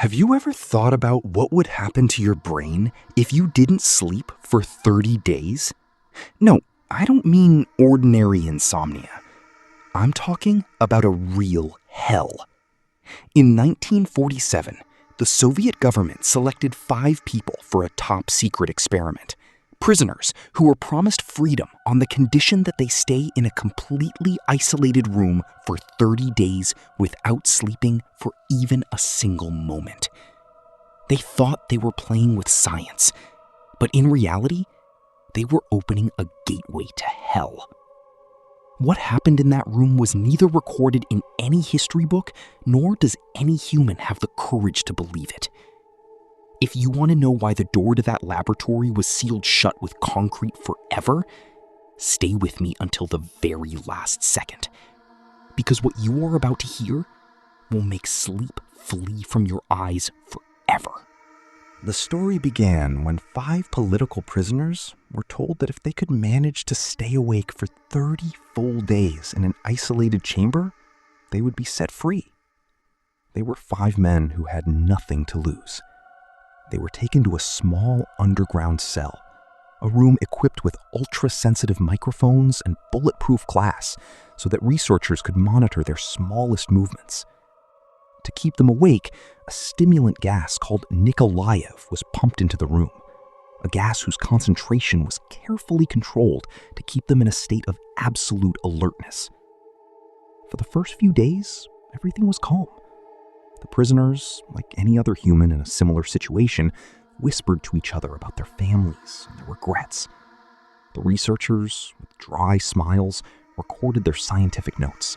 Have you ever thought about what would happen to your brain if you didn't sleep for 30 days? No, I don't mean ordinary insomnia. I'm talking about a real hell. In 1947, the Soviet government selected 5 people for a top-secret experiment. Prisoners who were promised freedom on the condition that they stay in a completely isolated room for 30 days without sleeping for even a single moment. They thought they were playing with science, but in reality, they were opening a gateway to hell. What happened in that room was neither recorded in any history book, nor does any human have the courage to believe it. If you want to know why the door to that laboratory was sealed shut with concrete forever, stay with me until the very last second. Because what you are about to hear will make sleep flee from your eyes forever. The story began when 5 political prisoners were told that if they could manage to stay awake for 30 full days in an isolated chamber, they would be set free. They were 5 men who had nothing to lose. They were taken to a small underground cell, a room equipped with ultra-sensitive microphones and bulletproof glass so that researchers could monitor their smallest movements. To keep them awake, a stimulant gas called Nikolaev was pumped into the room, a gas whose concentration was carefully controlled to keep them in a state of absolute alertness. For the first few days, everything was calm. The prisoners, like any other human in a similar situation, whispered to each other about their families and their regrets. The researchers, with dry smiles, recorded their scientific notes.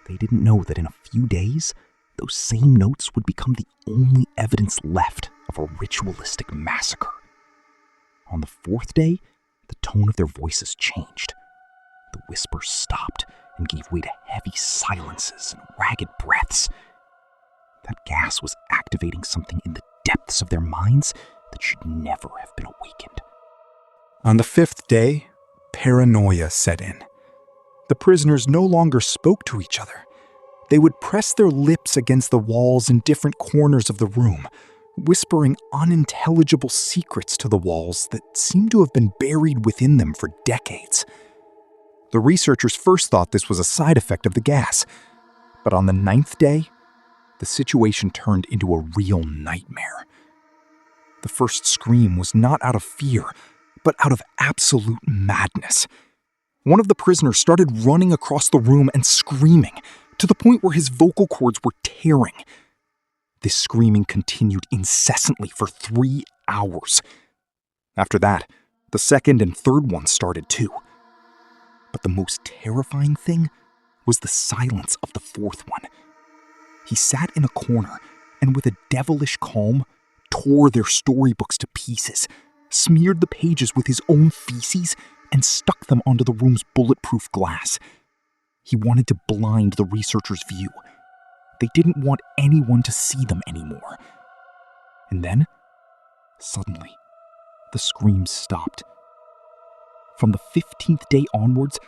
They didn't know that in a few days, those same notes would become the only evidence left of a ritualistic massacre. On the 4th day, the tone of their voices changed. The whispers stopped and gave way to heavy silences and ragged breaths. That gas was activating something in the depths of their minds that should never have been awakened. On the 5th day, paranoia set in. The prisoners no longer spoke to each other. They would press their lips against the walls in different corners of the room, whispering unintelligible secrets to the walls that seemed to have been buried within them for decades. The researchers first thought this was a side effect of the gas, but on the 9th day, the situation turned into a real nightmare. The first scream was not out of fear, but out of absolute madness. One of the prisoners started running across the room and screaming, to the point where his vocal cords were tearing. This screaming continued incessantly for 3 hours. After that, the second and third one started too. But the most terrifying thing was the silence of the 4th one. He sat in a corner and with a devilish calm tore their storybooks to pieces, smeared the pages with his own feces, and stuck them onto the room's bulletproof glass. He wanted to blind the researchers' view. They didn't want anyone to see them anymore. And then, suddenly, the screams stopped. From the 15th day onwards,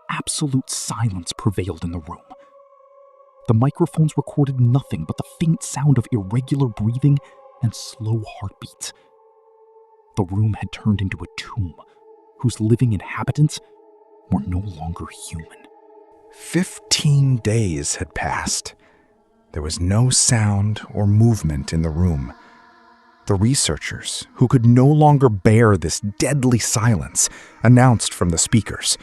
absolute silence prevailed in the room. The microphones recorded nothing but the faint sound of irregular breathing and slow heartbeats. The room had turned into a tomb, whose living inhabitants were no longer human. 15 days had passed. There was no sound or movement in the room. The researchers, who could no longer bear this deadly silence, announced from the speakers,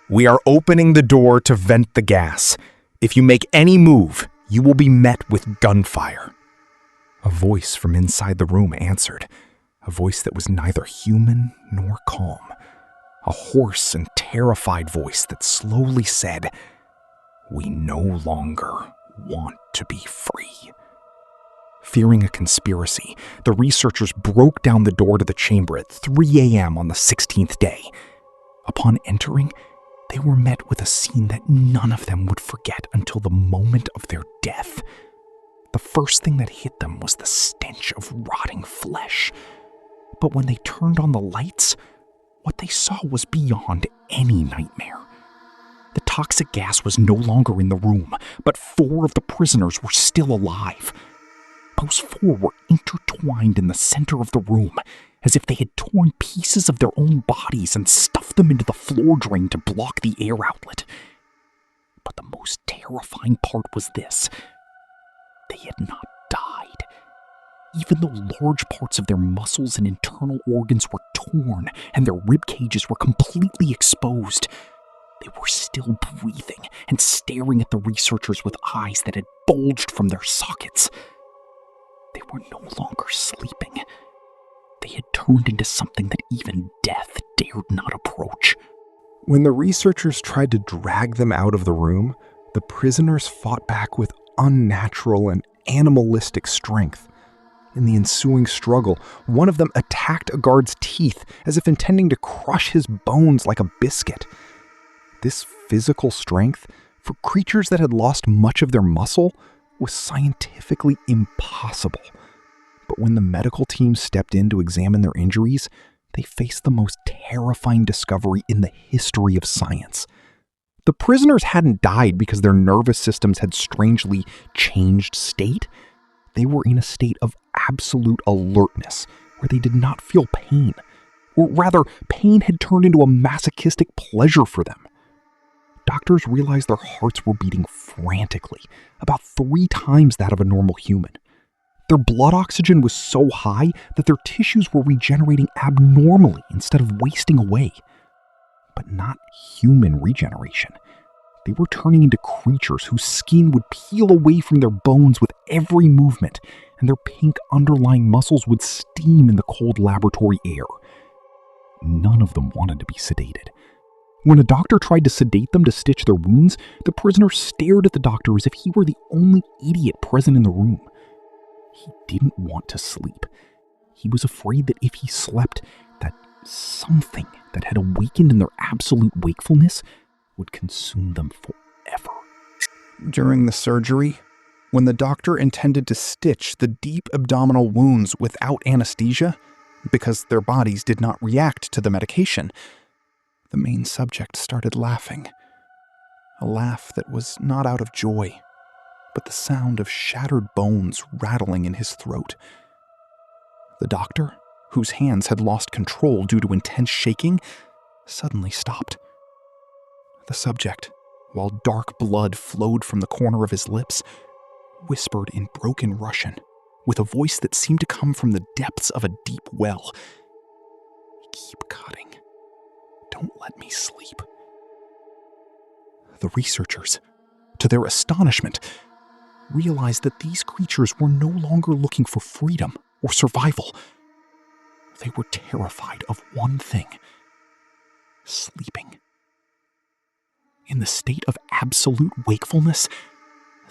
"We are opening the door to vent the gas. If you make any move, you will be met with gunfire." A voice from inside the room answered, a voice that was neither human nor calm. A hoarse and terrified voice that slowly said, "We no longer want to be free." Fearing a conspiracy, the researchers broke down the door to the chamber at 3 a.m. on the 16th day. Upon entering, they were met with a scene that none of them would forget until the moment of their death. The first thing that hit them was the stench of rotting flesh. But when they turned on the lights, what they saw was beyond any nightmare. The toxic gas was no longer in the room, but 4 of the prisoners were still alive. Those four were intertwined in the center of the room, as if they had torn pieces of their own bodies and stuffed them into the floor drain to block the air outlet. But the most terrifying part was this: they had not died. Even though large parts of their muscles and internal organs were torn and their rib cages were completely exposed, they were still breathing and staring at the researchers with eyes that had bulged from their sockets. They were no longer sleeping. They had turned into something that even death dared not approach. When the researchers tried to drag them out of the room, the prisoners fought back with unnatural and animalistic strength. In the ensuing struggle, one of them attacked a guard's teeth as if intending to crush his bones like a biscuit. This physical strength, for creatures that had lost much of their muscle, was scientifically impossible. But when the medical team stepped in to examine their injuries, they faced the most terrifying discovery in the history of science. The prisoners hadn't died because their nervous systems had strangely changed state. They were in a state of absolute alertness, where they did not feel pain. Or rather, pain had turned into a masochistic pleasure for them. Doctors realized their hearts were beating frantically, about 3 times that of a normal human. Their blood oxygen was so high that their tissues were regenerating abnormally instead of wasting away. But not human regeneration. They were turning into creatures whose skin would peel away from their bones with every movement, and their pink underlying muscles would steam in the cold laboratory air. None of them wanted to be sedated. When a doctor tried to sedate them to stitch their wounds, the prisoner stared at the doctor as if he were the only idiot present in the room. He didn't want to sleep. He was afraid that if he slept, that something that had awakened in their absolute wakefulness would consume them forever. During the surgery, when the doctor intended to stitch the deep abdominal wounds without anesthesia, because their bodies did not react to the medication, the main subject started laughing. A laugh that was not out of joy, but the sound of shattered bones rattling in his throat. The doctor, whose hands had lost control due to intense shaking, suddenly stopped. The subject, while dark blood flowed from the corner of his lips, whispered in broken Russian, with a voice that seemed to come from the depths of a deep well. "Keep cutting. Don't let me sleep." The researchers, to their astonishment, realized that these creatures were no longer looking for freedom or survival. They were terrified of one thing: sleeping. In the state of absolute wakefulness,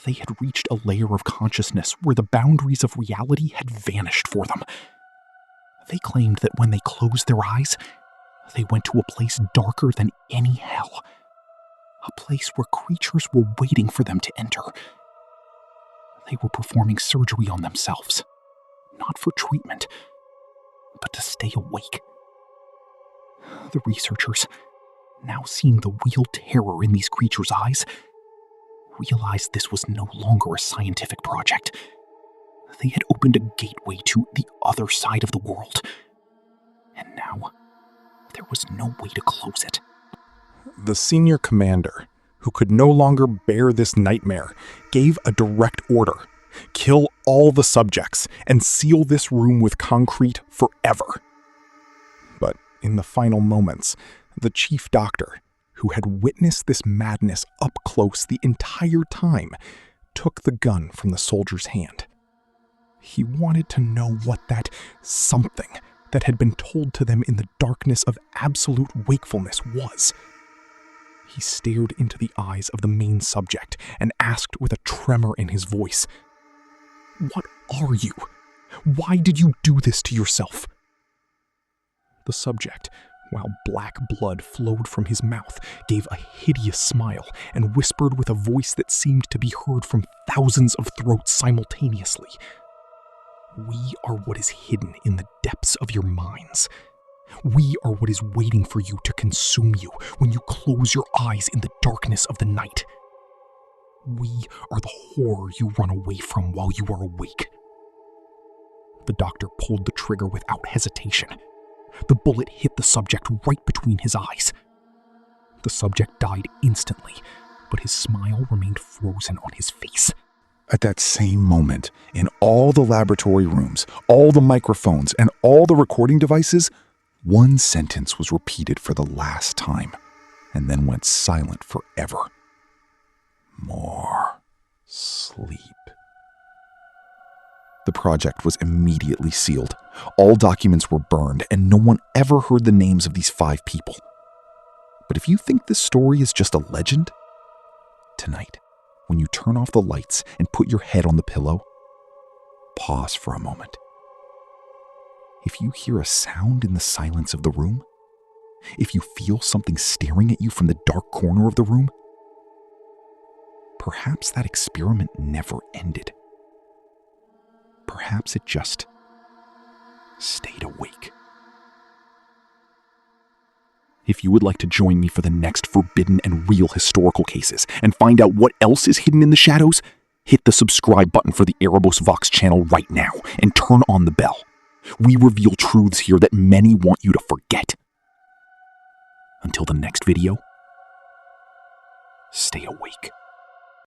they had reached a layer of consciousness where the boundaries of reality had vanished for them. They claimed that when they closed their eyes, they went to a place darker than any hell. A place where creatures were waiting for them to enter. They were performing surgery on themselves, not for treatment, but to stay awake. The researchers, now seeing the real terror in these creatures' eyes, realized this was no longer a scientific project. They had opened a gateway to the other side of the world, and now there was no way to close it. The senior commander, who could no longer bear this nightmare, gave a direct order: kill all the subjects and seal this room with concrete forever. But in the final moments, the chief doctor, who had witnessed this madness up close the entire time, took the gun from the soldier's hand. He wanted to know what that something that had been told to them in the darkness of absolute wakefulness was. He stared into the eyes of the main subject and asked with a tremor in his voice, "What are you? Why did you do this to yourself?" The subject, while black blood flowed from his mouth, gave a hideous smile and whispered with a voice that seemed to be heard from thousands of throats simultaneously, "We are what is hidden in the depths of your minds. We are what is waiting for you to consume you when you close your eyes in the darkness of the night. We are the horror you run away from while you are awake." The doctor pulled the trigger without hesitation. The bullet hit the subject right between his eyes. The subject died instantly, but his smile remained frozen on his face. At that same moment, in all the laboratory rooms, all the microphones, and all the recording devices, one sentence was repeated for the last time, and then went silent forever. More sleep. The project was immediately sealed. All documents were burned, and no one ever heard the names of these 5 people. But if you think this story is just a legend, tonight, when you turn off the lights and put your head on the pillow, pause for a moment. If you hear a sound in the silence of the room, if you feel something staring at you from the dark corner of the room, perhaps that experiment never ended. Perhaps it just stayed awake. If you would like to join me for the next forbidden and real historical cases and find out what else is hidden in the shadows, hit the subscribe button for the Erebos Vox channel right now and turn on the bell. We reveal truths here that many want you to forget. Until the next video, stay awake.